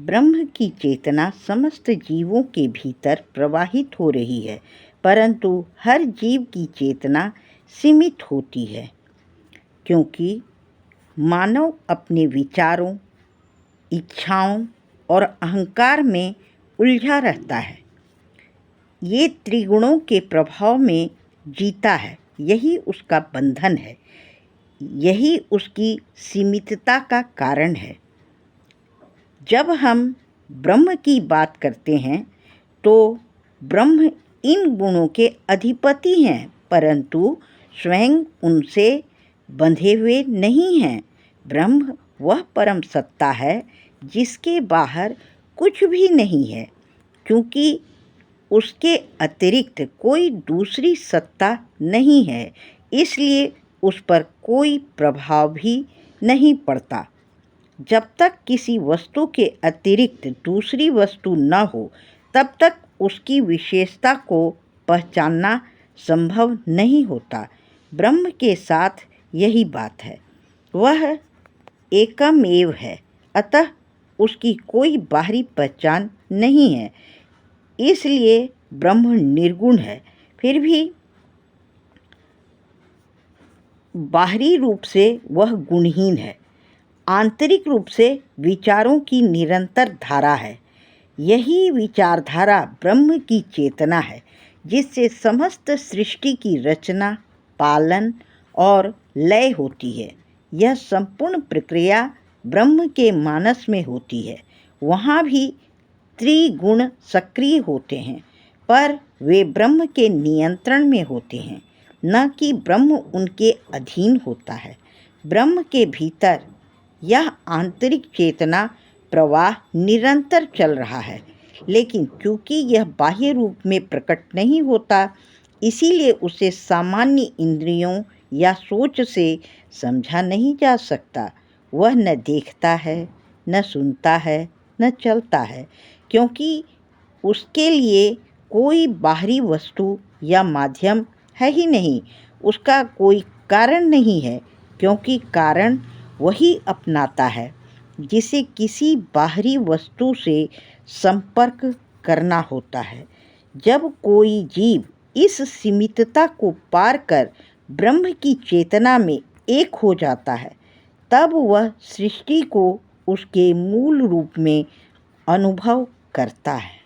ब्रह्म की चेतना समस्त जीवों के भीतर प्रवाहित हो रही है, परंतु हर जीव की चेतना सीमित होती है, क्योंकि मानव अपने विचारों, इच्छाओं और अहंकार में उलझा रहता है। ये त्रिगुणों के प्रभाव में जीता है। यही उसका बंधन है, यही उसकी सीमितता का कारण है। जब हम ब्रह्म की बात करते हैं तो ब्रह्म इन गुणों के अधिपति हैं, परंतु स्वयं उनसे बंधे हुए नहीं हैं। ब्रह्म वह परम सत्ता है जिसके बाहर कुछ भी नहीं है, क्योंकि उसके अतिरिक्त कोई दूसरी सत्ता नहीं है, इसलिए उस पर कोई प्रभाव भी नहीं पड़ता। जब तक किसी वस्तु के अतिरिक्त दूसरी वस्तु न हो, तब तक उसकी विशेषता को पहचानना संभव नहीं होता। ब्रह्म के साथ यही बात है। वह एकमेव है, अतः उसकी कोई बाहरी पहचान नहीं है, इसलिए ब्रह्म निर्गुण है। फिर भी बाहरी रूप से वह गुणहीन है, आंतरिक रूप से विचारों की निरंतर धारा है। यही विचारधारा ब्रह्म की चेतना है, जिससे समस्त सृष्टि की रचना, पालन और लय होती है। यह संपूर्ण प्रक्रिया ब्रह्म के मानस में होती है। वहाँ भी त्रिगुण सक्रिय होते हैं, पर वे ब्रह्म के नियंत्रण में होते हैं, न कि ब्रह्म उनके अधीन होता है। ब्रह्म के भीतर यह आंतरिक चेतना प्रवाह निरंतर चल रहा है, लेकिन क्योंकि यह बाह्य रूप में प्रकट नहीं होता, इसीलिए उसे सामान्य इंद्रियों या सोच से समझा नहीं जा सकता। वह न देखता है, न सुनता है, न चलता है, क्योंकि उसके लिए कोई बाहरी वस्तु या माध्यम है ही नहीं। उसका कोई कारण नहीं है, क्योंकि कारण वही अपनाता है जिसे किसी बाहरी वस्तु से संपर्क करना होता है। जब कोई जीव इस सीमितता को पार कर ब्रह्म की चेतना में एक हो जाता है, तब वह सृष्टि को उसके मूल रूप में अनुभव करता है।